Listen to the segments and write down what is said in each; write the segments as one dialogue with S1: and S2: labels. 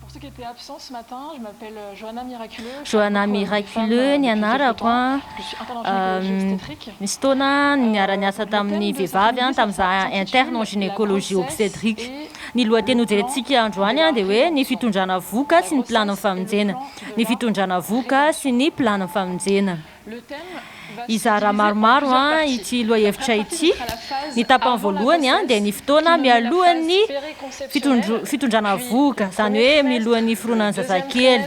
S1: Pour ceux qui étaient absents ce matin, je m'appelle Johanna Miraculeux.
S2: Johanna Miraculeux ny anarako a. Misy taona niara-niasa tamin'ny vehivavy tamin'izaho interne en gynécologie obstétrique. Ny lohateny hojerentsika androany dia hoe ny fitondrana voka sy ny plana famonjena. Ny fitondrana voka sy ny plana famonjena. Iza raha maromaro ity lohahevitra ity. Ny tapany voalohany dia ny fotoana mialohan'ny fitondrana voka, zany hoe mialohan'ny fironana zazakely.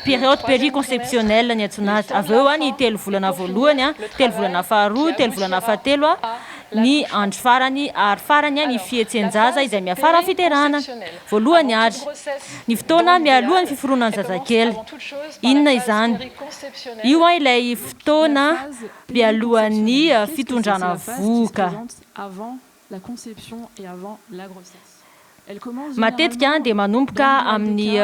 S2: Période périconceptionnelle ny antsoina azy. Avy eo ny 3 volana voalohany, 3 volana faharoa, 3 volana fahatelo ny andro farany ary farany ny fihetsen-jaza izay miafara fiterana. Voalohany ary ny fotoana mialohan'ny fiforonana zazakely. Inona izany? Io ilay fotoana mialohan'ny fitondrana voka.
S1: Avant la conception et avant la grossesse.
S2: Matetika dia manomboka amin'ny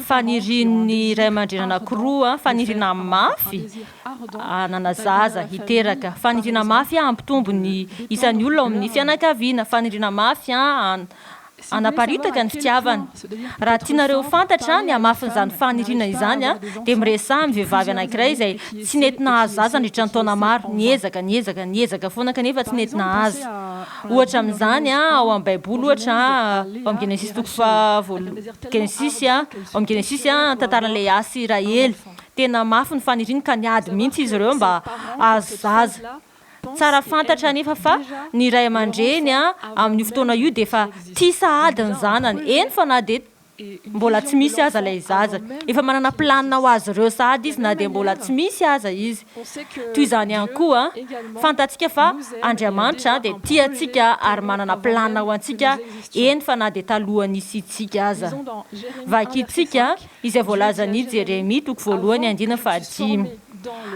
S2: fanirian'ny ray aman-dreny anankiroa, faniriana mafy anana zaza hiteraka. Faniriana mafy hampitombo ny isan'ny olona amin'ny fianakaviana. Faniriana mafy anaparitaka ny fitiavana. Raha tianareo fantatra ny hamafin'izany faniriana izany dia miresaha amin'ny vehivavy anankiray izay tsy nety nahazo zaza nandritra ny taona maro, niezaka foana kanefa tsy nety nahazo. Ohatra amin'izany ao amin'ny baiboly ohatra ao amin'ny Genesis Genesis tantaran'ilay Asy Israely. Tena mafy ny faniriana ka niady mihitsy izy ireo mba ahazo zaza. Tsara fantatra nefa fa ny ray aman-dreny amin'ny fotoana io dia efa tia sahady ny zanany. Eny fa na dia mbola tsy misy aza ilay zaza. Efa manana planina ho azy ireo sahady izy na dia mbola tsy misy aza izy. Toy izany ihany koa fantatsika fa Andriamanitra dia tiantsika ary manana planina ho antsika. Eny fa na dia taloha nisy itsika aza. Vakitsika izay voalazan'i Jeremia 1:5.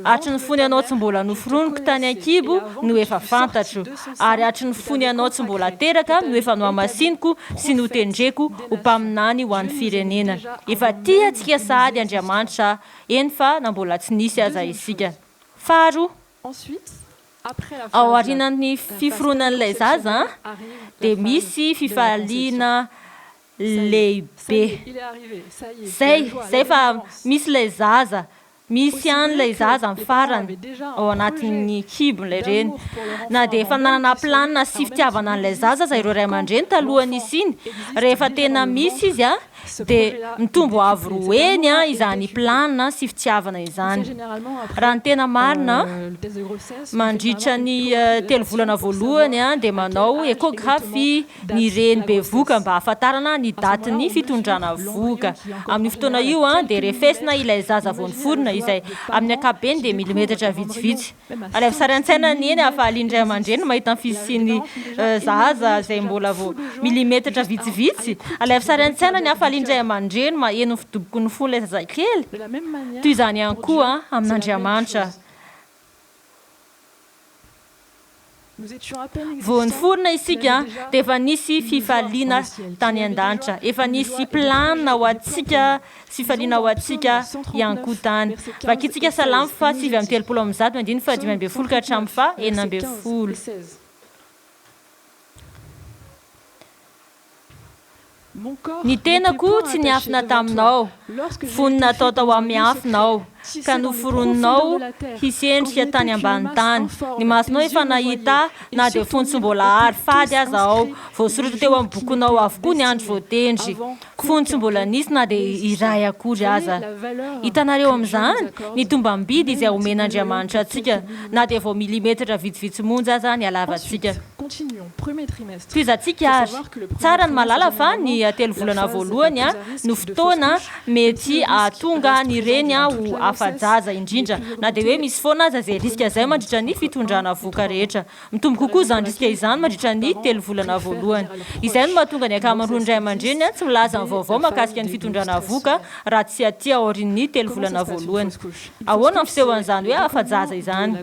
S2: Hatry ny fony anao tsy mbola noforoniko tany an-kibo no efa fantatro, ary hatry ny fony anao tsy mbola teraka no efa nohamasiniko sy notendreko ho mpaminany ho an'ny firenena. Efa tiantsika sahady Andriamanitra, eny fa na mbola tsy nisy aza isika. Faharoa, ao aorianan'ny fiforonan'ilay zaza dia misy fifaliana lehibe. Zay fa misy ilay zaza. Misy an'ilay zaza amin'ny farany ao anatin'ny kibon'ilay reny. Na dia efa nanana planina sy fitiavana an'ilay zaza ireo ray aman-dreny talohan'isy iny. Rehefa tena misy izy dia mitombo avy roa eny izany planina sy fitiavana izany. Raha ny tena marina mandritra ny 3 volana voalohany dia manao échographie ny reny bevoka mba hahafantarana ny datin'ny fitondrana voka. Amin'ny fotoana io dia refesina ilay zaza vao niforona izay amin'ny ankapobeny dia milimetatra vitsivitsy. Alevy sary an-tsaina ny eny ahafahalian-dray aman-dreny mahita ny fisian'ny zaza izay mbola vao milimetatra vitsivitsy. Alevy sary an-tsaina ny ahafahalian-dray aman-dreny maheno fidoboko ny fony ilay zazakely. Toy izany ihany koa amin'Andriamanitra. Vao niforona isika dia efa nisy fifaliana tany an-danitra. Efa nisy planina ho antsika sy fifaliana ho antsika ihany koa tany. Vakitsika Salamo 7:30-5:50 ka hatramin'ny 9:40. Ny tenako tsy niafina taminao, fonina natao tao amin'ny afinao, ka noforoninao hisendrika tany ambany tany. Ny masonao efa nahita na dia fony tsy mbola ary fady aza ao, voasoratra teo amin'ny bokonao avokoa ny andro voatendry. Fony tsy mbola nisy na dia iray akory aza. Hitanareo amin'izany ny tombam-bidy izay omen'Andriamanitra antsika, na dia vao milimetatra vitsivitsy monja aza ny halavantsika. Toy izantsika ary tsara ny malala fa ny 3 volana voalohany no fotoana mety ahatonga ny reny ho afa-jaza indrindra. Na dia hoe misy foana aza izay risika izay mandritra ny fitondrana voka rehetra. Mitombo kokoa izany risika izany mandritra ny 3 volana voalohany. Izay no mahatonga ny ankamaroan'ny ray aman-dreny tsy milaza ny vaovao mahakasika ny fitondrana voka raha tsy aty aorian'ny 3 volana voalohany. Ahoana ny fisehoan'izany hoe afa-jaza izany?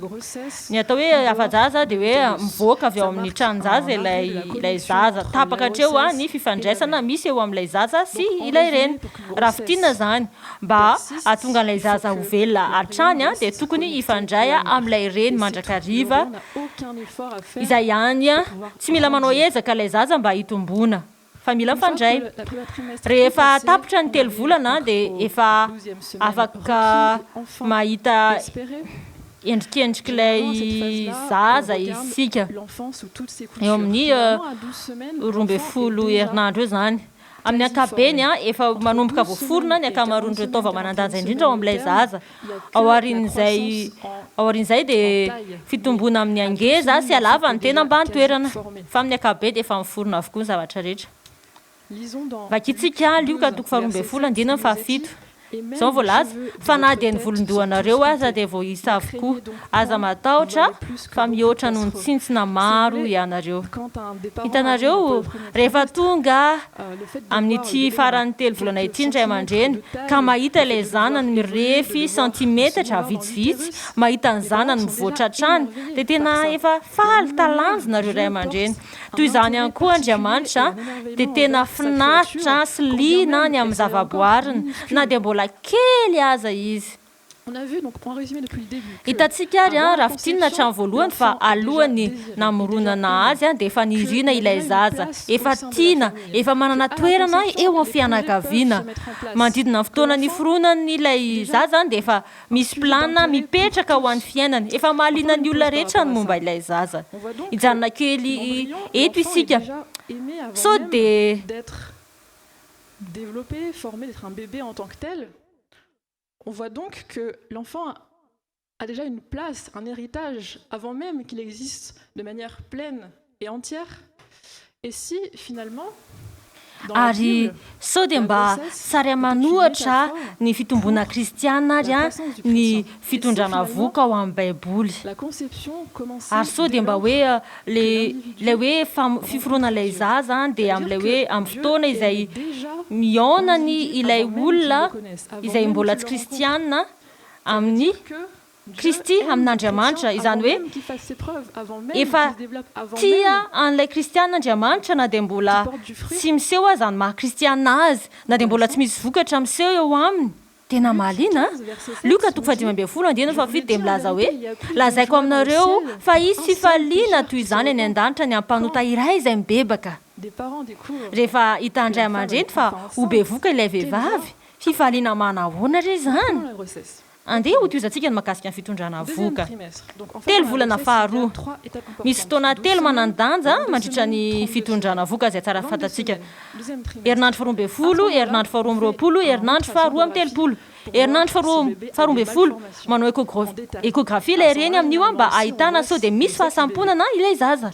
S2: Ny atao hoe afa-jaza dia hoe mivoaka avy ao amin'ny tranonjaza ilay zaza. Tapaka hatreo ny fifandraisana misy eo amin'ilay zaza sy ilay reny. Raha fitinana izany mba ahatonga an'ilay zaza ho velona hatrany dia tokony hifandray amin'ilay reny mandrakariva. Izay ihany tsy mila manao ezaka ilay zaza mba hitomboana. fa mila mifandray rehefa tapitra ny telo volana dia efa afaka mahita endrikendrik'ilay zaza isika eo amin'ny 12 herinandro eo zany amin'ny ankapobeny efa manomboka voaforona ny akamaroan'ireo taova manandanja indrindra ao amin'ilay zaza aorin'izay dia fitombona amin'ny angeza sy alava ny tena mba nitoerana fa amin'ny ankapobeny dia efa miforona avokoa ny zavatra rehetra vakitsika lioka toko 12 fahafito zao voalaza fa na dia ny volondohanareo aza dia vao isa avokoa aza matahotra fa mihoatra noho ny tsintsina maro ianareo hitanareo rehefa tonga amin'ity faran'ny telo volana ity ndray aman-dreny ka mahita ilay zanany mirefy santimetatra vitsivitsy mahita ny zanany mivoatra trany dia tena efa faly talanjonareo ray aman-dreny toy izany ihany koa Andriamanitra dia tena finaritra sy liana ny amin'ny zavaboariny na dia mbola kely aza izy hitantsika ary raha fitinina hatramin'ny voalohany fa alohany namoronana azy dia efa nirina ilay zaza efa tiana efa manana toerana eo amin'ny fianakaviana manodidina ny fotoana niforonany ilay zaza dia efa misy planina mipetraka ho an'ny fiainany efa mahaliana ny olona rehetra ny momba ilay zaza hijanona kely eto isika sao dia
S1: développer, former, d'être un bébé en tant que tel. On voit donc que l'enfant a déjà une place, un héritage, avant même qu'il existe de manière pleine et entière. Et si, finalement,
S2: ary sao dia mba sary manohatra ny fitombona kristiana ary ny fitondrana voka ao amin'ny baiboly ary sao dia mba hoe lay hoe fiforoanan'ilay zaza dia amin'ilay hoe amin'ny fotoana izay miaonany ilay olona izay mbola tsy kristiana amin'ny Kristy amin'Andriamanitra izany hoe efa tia an'ilay kristiana Andriamanitra na dia mbola tsy miseho azy ny maha-kristiana azy na dia mbola tsy misy vokatra miseho eo aminy tena mahaliana Luka 15:15 dia milaza hoe lazaiko aminareo fa isy fifaliana toy izany any an-danitra ny ampanota iray izay mibebaka rehefa hita andray aman-dreny fa ho bevoka ilay vehivavy fifaliana manahoana re izany andeha ho toizantsika ny mahakasika ny fitondrana voka telo volana faharoa misy fotoana telo manandanja mandritra ny fitondrana voka izay tsara fantatsika herinandro 12, herinandro 12, herinandro 12 herinandro 12 manao ekografia ilay reny amin'io mba ahitana sao dia misy fahasamponana ilay zaza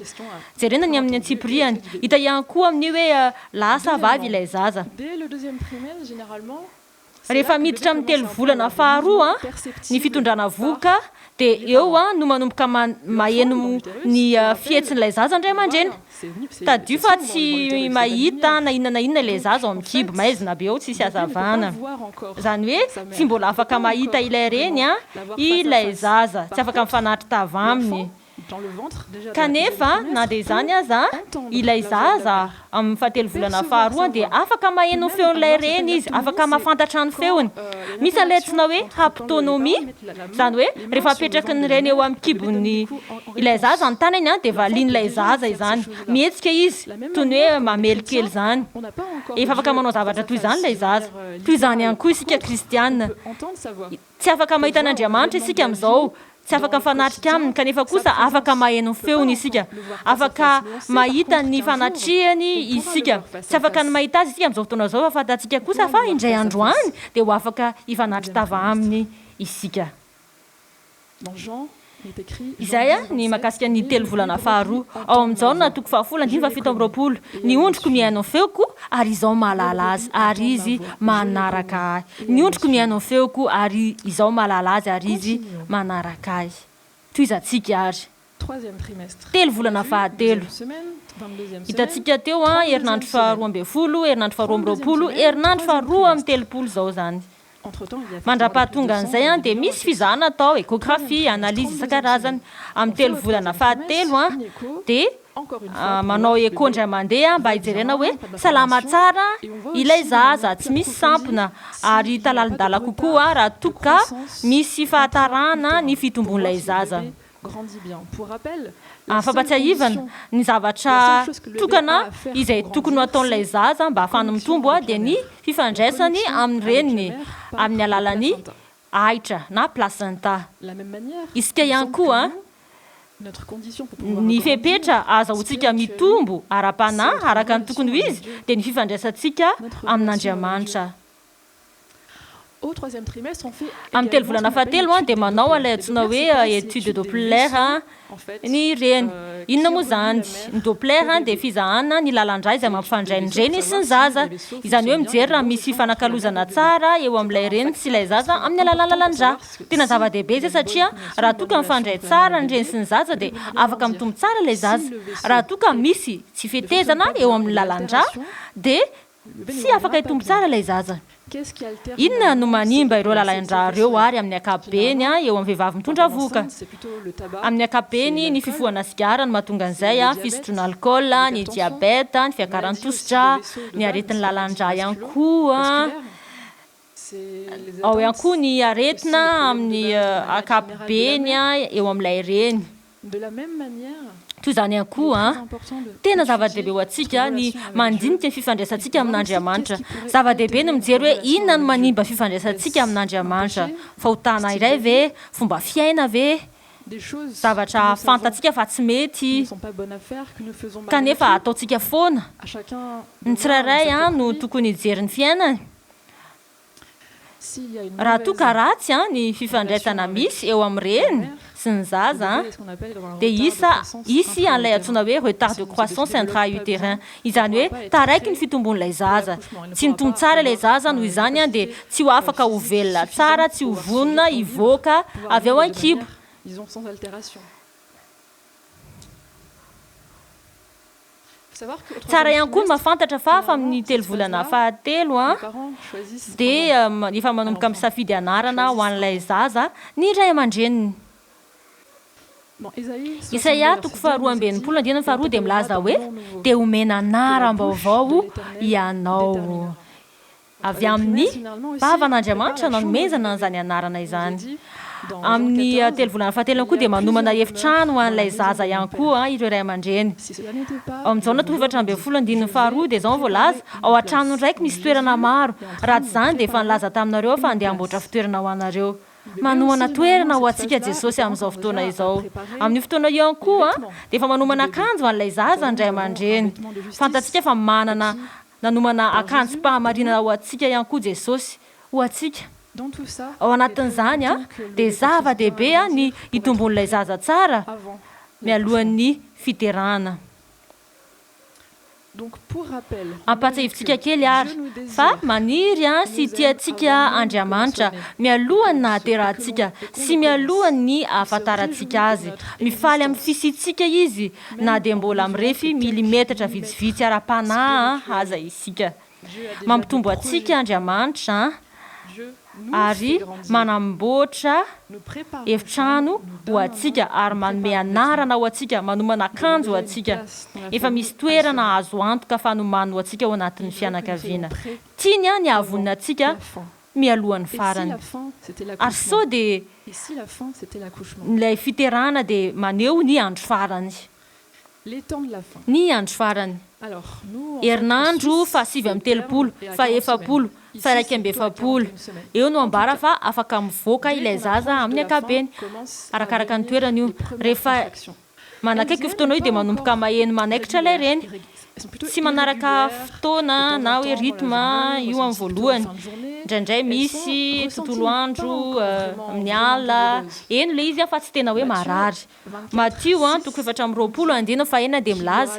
S2: jerena ny amin'ny antsipriany hita ihany koa amin'io hoe lasa vavy ilay zaza rehefa miditra amin'ny telo volana faharoa ny fitondrana voka dia eo no manomboka maheno ny fihetsin'ilay zaza indray aman-dreny tadio fa tsy mahita na inona ilay zaza ao amin'ny kibo maizina be ao tsisy hazavana izany hoe tsy mbola afaka mahita ilay reny ilay zaza tsy afaka mifanatitra tava aminy kanefa na dia izany aza ilay zaza amin'ny fahatelo volana faharoa dia afaka maheno ny feon'ilay reny izy afaka mahafantatra ny feony misy an'ilay hoe haptonomia izany hoe rehefa apetraky ny reny eo amin'ny kibony ilay zaza ny tanany dia valian'ilay zaza izany mihetsika izy toy ny hoe mamelikely izany efa afaka manao zavatra toy izany ilay zaza toy izany ihany koa isika kristiana tsy afaka mahita an'Andriamanitra isika amin'izao tsy afaka mifanatrika aminy kanefa kosa afaka maheno ny feony isika afaka mahita ny fanatrihany isika tsy afaka ny mahita azy isika amin'izao fotoana izao fa fantatsika kosa fa indray androany dia ho afaka hifanatry tava aminy isika izay ny mahakasika ny telo volana faharoa ao amin'izao na toko 17 ny ondriko mihaino ny feoko ary izao mahalala azy ary izy manaraka ahy ny ondriko mihaino ny feoko ary izao mahalala azy ary izy manaraka ahy toizantsika ary telo volana fahatelo hitantsika teo herinandro 12, herinandro 12, herinandro 12 zao zany mandra-pahatonga an'izay dia misy fizahana atao ekografia analizy isan-karazany amin'ny telo volana fahatelo dia manao ekondra mandeha mba hijerena hoe salama tsara ilay zaza tsy misy sampona ary talalindala kokoa raha toka misy fahatarana ny fitombon'ilay zaza
S1: grandit bien. Pour rappel,
S2: fampatsiahivana ny zavatra tokana izay tokony ho ataon'ilay zaza mba ahafahana mitombo a dia ny fifandraisany amin'ny reniny amin'ny alalan'ny ahitra na placenta. Isika ihany koa ny fepetra azahoantsika mitombo ara-panahy araka ny tokony ho izy dia ny fifandraisantsika amin'Andriamanitra. Amin'ny telo volana fahatelo dia manao an'ilay antsoina hoe étude Doppler ny reny. Inona moa zany? Ny Doppler dia fizahana ny lalandra izay mampifandray ny reny sy ny zaza. Izany hoe mijery raha misy fifanakalozana tsara eo amin'ilay reny sy ilay zaza amin'ny alalan'ny lalandra. Tena zava-dehibe izay satria raha toa ka mifandray tsara ny reny sy ny zaza dia afaka mitombo tsara ilay zaza. Raha toa ka misy tsy fetezana eo amin'ny lalandra dia tsy afaka hitombo tsara ilay zaza. Inona no manimba ireo lalandra ireo ary amin'ny ankapobeny eo amin'ny vehivavy mitondra voka? Amin'ny ankapobeny ny fifohana sigara no mahatonga an'izay, fisotroana alcool, ny diabeta, ny fiakaran-tositra, ny aretin'ny lalandra ihany koa. Ao ihany koa ny aretina amin'ny ankapobeny eo amin'ilay reny. Toy izany ihany koa tena zava-dehibe ho antsika ny mandinika fifandraisantsika amin'Andriamanitra. Zava-dehibe no mijery hoe inona no manimba fifandraisantsika amin'Andriamanitra. Fahotana iray ve? Fomba fiaina ve? Zavatra fantatsika fa tsy mety kanefa ataontsika foana. Ny tsirairay no tokony hijery ny fiainany. Raha toa ka ratsy ny fifandraisana misy eo amin'ny reny sy ny zaza dia isy an'ilay antsoina hoe retard de croissance intra-utérin. Izany hoe taraiky ny fitombon'ilay zaza. Tsy nitombo tsara ilay zaza noho izany dia tsy ho afaka ho velona tsara, tsy ho vonona, hivoaka avy eo an-kibo. Tsara ihany koa ny mahafantatra fa amin'ny telo volana fahatelo dia efa manomboka misafidy anarana ho an'ilay zaza ny ray aman-dreniny. Isaia 40:25 dia milaza hoe dia omena anaram-baovao ianao. Avy amin'ny vavan'Andriamanitra nanomezana an'izany anarana izany. Amin'ny telo volana fahatelo koa dia manomana efitrano ho an'ilay zaza ihany koa ireo ray aman-dreny. Ao amin'izao 7:12 dia izao voalaza ao an-trano raiky misy toerana maro. Raha tsy izany dia efa nilaza taminareo fa andeha hamboatra fitoerana ho anareo. Manomana toerana ho antsika Jesosy amin'izao fotoana izao. Amin'ny fotoana ihany koa dia efa manomana akanjo ho an'ilay zaza ny ray aman-dreny. Fantatsika fa nanomana akanjo-pahamarinana ho antsika ihany koa Jesosy ho antsika. Ao anatin'izany dia zava-dehibe ny hitombon'ilay zaza tsara mialohan'ny fiterahana. Ampatsiahivintsika kely ary fa maniry sy tiantsika Andriamanitra mialohany nahaterahantsika sy mialohany ny ahafantarantsika azy. Mifaly amin'ny fisitsika izy na dia mbola mirefy milimetatra vitsivitsy ara-panahy aza isika. Mampitombo antsika Andriamanitra ary manamboatra efitrano ho antsika ary manome anarana ho antsika, manomana akanjo ho antsika. Efa misy toerana azo antoka fanomana ho antsika ao anatin'ny fianakaviana. Tiany ny ahavonina antsika mialohan'ny farany. Ary sao dia ilay fiterahana dia maneho ny andro farany. Ny andro farany. Herinandro fa 7:30, fa 4, fa 1:40. Eo no ambara fa afaka mivoaka ilay zaza amin'ny ankapobeny. Arakaraka ny toerana io. Rehefa manakaiky io fotoana io dia manomboka maheno manaikitra ilay reny. Tsy manaraka fotoana na hoe rythme io amin'ny voalohany. Indraindray misy tontolo andro amin'ny alina. Eno ilay izy fa tsy tena hoe marary. Matio 4:20 fa enina dia milaza.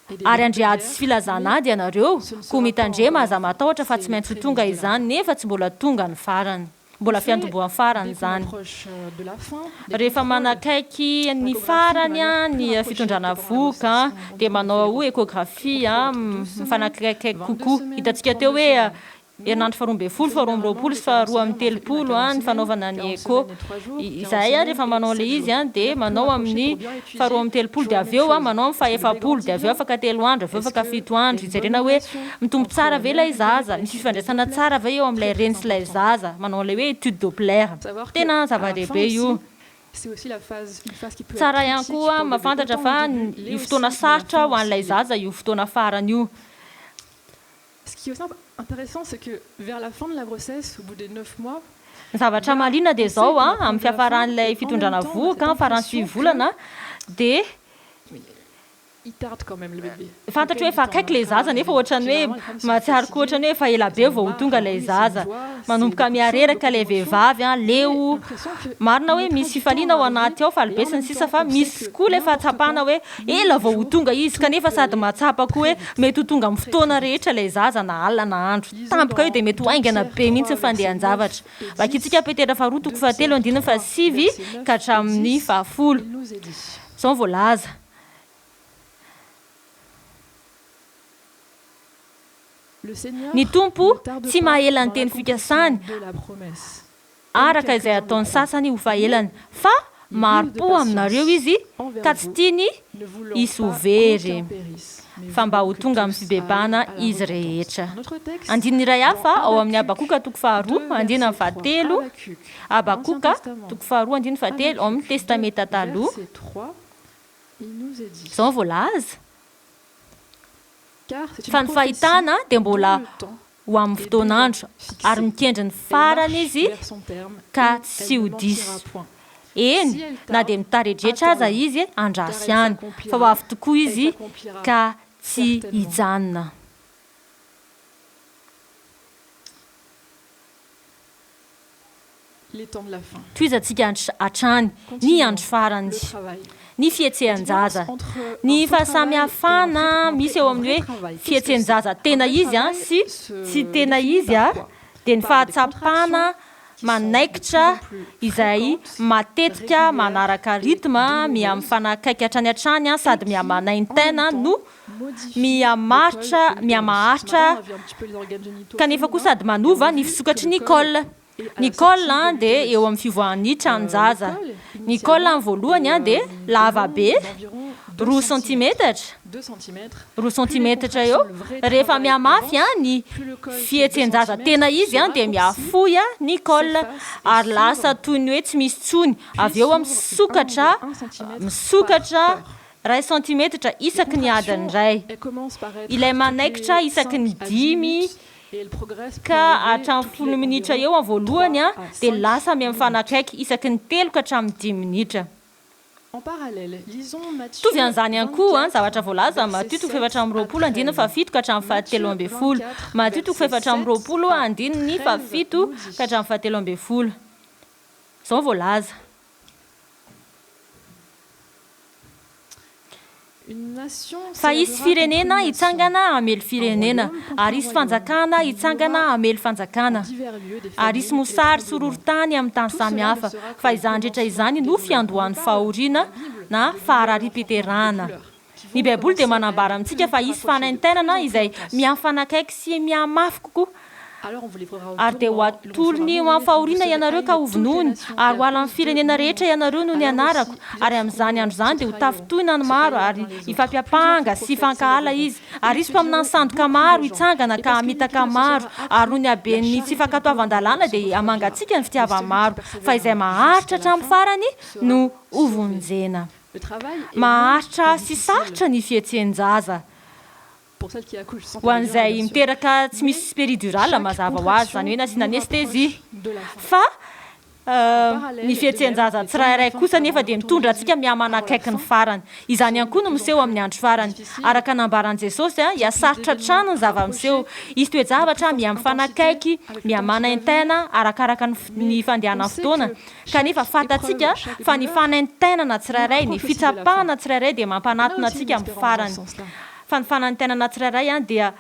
S2: Ary andriady sy filazana ady ianareo, koa mitandrema aza matahotra fa tsy maintsy tonga izany nefa tsy mbola tonga ny farany. Mbola fiantomboan'ny farany izany. Rehefa manakaiky ny farany ny fitondrana voka dia manao ekografia mifanakaiky kokoa. Hitantsika teo hoe herinandro 12, 13 sy 12:30 ny fanaovana ny eko. Izay rehefa manao ilay izy dia manao amin'ny 12:30 dia avy eo manao amin'ny 4 dia avy eo afaka 3 andro, avy eo afaka 7 andro. Ijerena hoe mitombo tsara ve ilay zaza, misy fifandraisana tsara ve eo amin'ilay reny sy ilay zaza. Manao ilay hoe étude Doppler. Tena zava-dehibe io.
S1: c'est aussi une phase qui peut
S2: tsara ihany koa mahafantatra fa io fotoana sarotra ho an'ilay zaza io fotoana farany io.
S1: Ce qui est aussi intéressant, c'est que vers la fin de la grossesse, au bout des 9 mois,
S2: ny zavatra malina dia zao amin'ny fiafaran'ilay fitondrana vohoka farany 8 volana dia
S1: il tarde quand même le bébé.
S2: fantatra hoe efa akaiky ilay zaza nefa ohatrany hoe mahatsiaro koa ohatrany hoe efa ela be vao ho tonga ilay zaza, manomboka miareraka ilay vehivavy leo marina hoe misy fifaliana ao anaty ao fa albesiny sisa fa misy koa ilay fahatsapana hoe ela vao ho tonga izy kanefa sady mahatsapa koa hoe mety ho tonga amin'ny fotoana rehetra ilay zaza na alina na andro tampoka io dia mety ho aingana be mihitsy ny fandehan-javatra. Vakitsika petera faharoa toko fahatelo andininy fahasivy ka hatramin'ny fahafolo zao voalaza. Ny tompo tsy mahaela ny teny fikasany araka izay ataony sasany ho fahelany fa maro-po aminareo izy ka tsy tiany hisy ho very fa mba ho tonga amin'ny fibebana izy rehetra. Andininy iray hafa ao amin'ny Habakoka toko faharoa andininy fahatelo, Habakoka toko faharoa andininy fahatelo ao amin'ny testamenta taloha zao voalaza. Fa ny fahitana dia mbola ho amin'ny fotoan'andro ary mikendry ny farany izy ka tsy ho diso. Eny na dia mitaredretra aza izy andrasy ihany fa ho avy tokoa izy ka tsy hijanona. Toizantsika hatrany ny andro farany, ny fihetsehan-jaza, ny fahasamihafana misy eo amin'ny hoe fihetsehan-jaza tena izy sy tsy tena izy dia ny fahatsapana manaikitra izay matetika manaraka ritma miamifanakaiky hatrany hatrany sady mihamanain-taina no miamaharitra kanefa koa sady manova ny fisokatry Nicole. Nicole dia eo amin'ny fivoahan'ny tranonjaza. Nicole ny voalohany dia lava be 2 cm eo rehefa miamafy ny fihetsehan-jaza tena izy dia miafoy Nicole ary lasa toy ny hoe tsy misy tsony avy eo misokatra 1 cm isaky ny adiny iray, ilay manaikitra isaky ny 5 ka hatramin'ny 10 minitra eo amin'ny voalohany dia lasa mifanakaiky isaky ny 3 ka hatramin'ny 10 minitra. Tovy an'izany ihany koa zavatra voalaza Matthieu toko 4:20 andininy fahafito ka hatramin'ny fahatelo ambin'ny folo. Matthieu toko 4:20 andininy fahafito ka hatramin'ny fahatelo ambin'ny folo. Zao voalaza. Fa isy firenena hitsangana hamely firenena ary isy fanjakana hitsangana hamely fanjakana ary isy mosary sororon-tany amin'ny tany samihafa fa izany rehetra izany no fiandohan'ny fahoriana na faharariam-piterahana. Ny Baiboly dia manambara amintsika fa isy fanaintainana izay mihafanakaiky sy mihamafy kokoa ary dia ho atolony ho amin'ny fahoriana ianareo ka ho vonoiny ary ho alan'ny firenena rehetra ianareo no ny anarako ary amin'izany andro izany dia ho tafitohina ny maro ary ifampiapanga sy ifankahala izy ary isy mpaminany sandoka maro hitsangana ka hamitaka maro ary no ny haben'ny tsy fankatoavan-dalàna dia hamangatsika ny fitiavan'ny maro fa izay maharitra hatramin'ny farany no hovonjena. Maharitra sy sarotra ny fihetsehan-jaza ho an'izay miteraka tsy misy péridurale mazava ho azy izany hoe nasiana anestesia fa ny fihetsehan-jaza tsirairay kosa nefa dia mitondra antsika mihamanakaiky ny farany. Izany ihany koa no miseho amin'ny andro farany araka nambaran'i Jesosy hiasarotra trano ny zava-miseho izy toe-javatra mihamifanakaiky mihamanain-taina arakaraka ny fandehanan'ny fotoana kanefa fantatsika fa ny fanaintainana tsirairay ny fitsapahana tsirairay dia mampanatona antsika amin'ny farany fa ny fanantenana tsirairay dia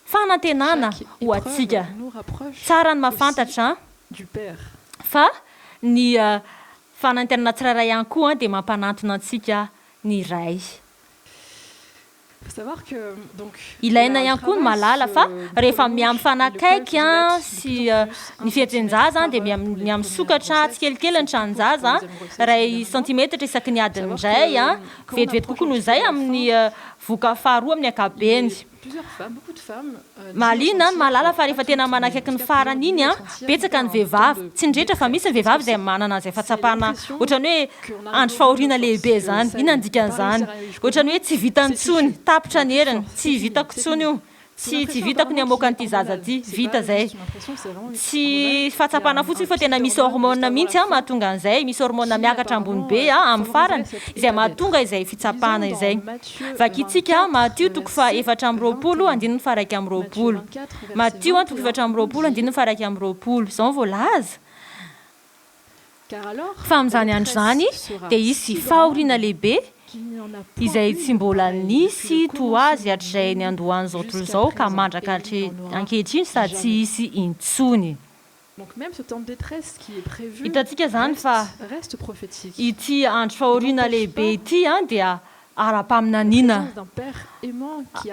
S2: fanantenana ho atsika. Tsara ny mahafantatra fa ny fanantenana tsirairay ihany koa dia mampanatona antsika ny ray. Ilaina ihany koa ny malala fa rehefa miamifanakaiky sy ny fihetsehan-jaza dia miamisokatra tsikelikely ny tranonjaza 1 cm isaky ny adiny iray vetivety kokoa noho izay amin'ny voka faharoa amin'ny ankabeny. malina ny mahalala fa rehefa tena manakaiky ny farany iny a betsaka ny vehivavy tsy ndretra fa misy ny vehivavy izay manana izay fahatsapana ohatrany hoe andro fahoriana lehibe zany ina ny dikan'izany ohatrany hoe tsy vita nitsony tapitra ny heriny tsy vitako tsony io tsy vitako ny amoaka nyity zaza ty vita zay tsy fahatsapana fotsiny fa tena misy hormona mihitsy a mahatonga an'izay misy hormona miakatra ambony be a amin'ny farany izay mahatonga izay fitsapana izay vakitsika matio toko fa 4 andininy faraiky amin'ny roapolo matio toko 4 andininy faraiky amin'ny roapolo zao voalaza fa amin'izany andro zany dia isy fahoriana lehibe izay tsy mbola nisy toazy hatrizay ny andohany zao tontolo zao ka mandraka ankehitriny sady tsy hisy intsony hitantsika zany fa ity andro fahoriana lehibe ity a dia ara-paminaniana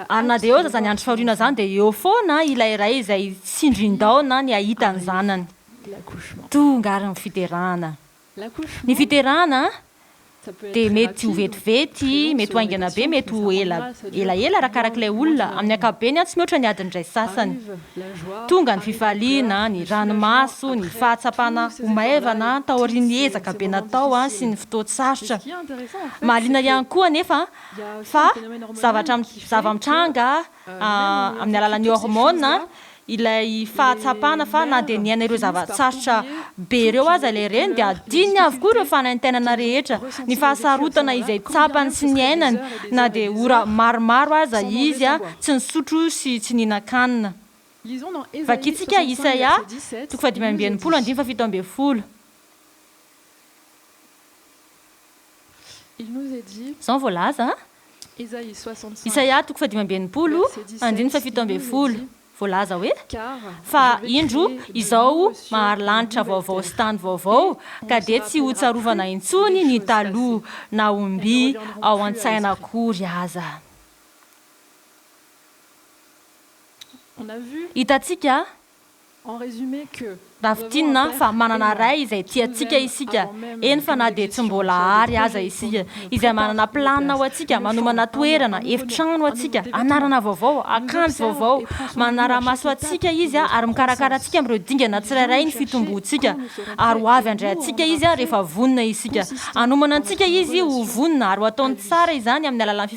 S2: ary na dia eo zany andro fahoriana zany dia eo foana ilay ray izay tsindrin-daona ny ahita ny zanany tonga ary ny fiterahana ny fiterahana dia mety ho vetivety mety ho aingana be mety ho elaela arakarak'ilay olona amin'ny ankapobeny a tsy mihoatra ny adiny iray sasany tonga ny fifaliana ny ranomaso ny fahatsapana homaivana taoriany ezaka be natao a sy ny fotoatsarotra mahaliana ihany koa nefa fa zava-mitranga amin'ny alalan'ny hormona ilay fahatsapana fa na dia niaina ireo zavatsarotra be ireo aza ilay reny dia adininy avokoa ireo fanaintainana rehetra ny fahasarotana izay tsapany sy ny ainany na dia ora maromaro aza izy a tsy nisotro sy tsy nihinan-kanina vakitsika Isaia toko 5:17 zao voalaza Isaia toko 5:17 voalaza hoe fa indro izao mahary lanitra vaovao sy tany vaovao ka dia tsy ho tsarovana intsony ny taloha na omby ao an-tsaina akory aza hitantsika rafitinina fa manana ray izay tiantsika isika eny fa na dia tsy mbola ary aza isika izay manana planina ho antsika manomana toerana efitrano antsika anarana vaovao akanjo vaovao manara-maso antsika izy a ary mikarakara antsika amin'ireo dingana tsirairay ny fitomboantsika ary ho avy andray antsika izy a rehefa vonina isika anomana antsika izy ho vonina ary ho ataony tsara izany amin'ny alalan'ny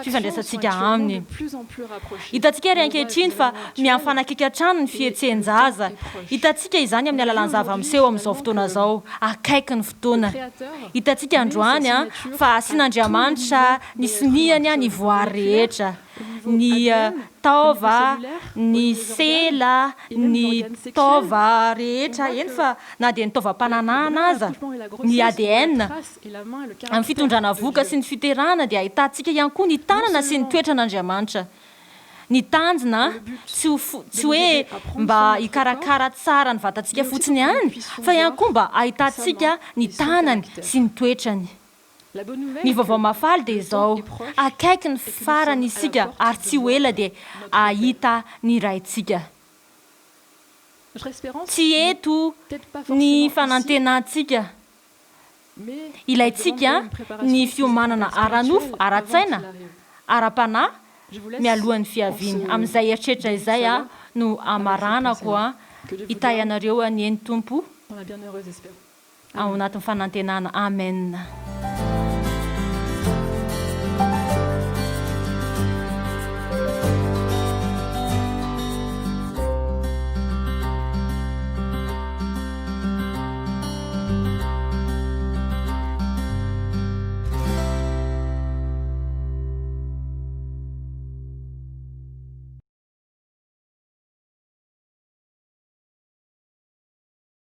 S2: fifandraisantsika aminy hitantsika ry ankehitriny fa miamfanakaiky hatrano ny fihetsehn-jaza hitantsika izany amin'ny alalan'ny zava-miseho amin'izao fotoana zao akaiky ny fotoana hitantsika androany a fa asian'Andriamanitra ny sinihany a ny voary rehetra ny taova ny sela ny taova rehetra eny fa na dia ny taovam-pananana aza ny ADN amin'ny fitondrana voka sy ny fiterahana dia ahitantsika ihany koa ny tanana sy ny toetran'Andriamanitra ny tanjona tsy hoe mba hikarakara tsara ny vatantsika fotsiny ihany fa ihany koa mba ahitantsika ny tanany sy ny toetrany ny vaovao mafaly dia izao akaiky ny farany isika ary tsy ho ela dia ahita ny raintsika tsy eto ny fanantenantsika ilayntsika ny fiomanana ara-nofo ara-tsaina ara-panahy mialohan'ny fiaviany amin'izay eritreritra izay a no amaranako a hitay anareo any eny tompo ao anatin'ny fanantenana amen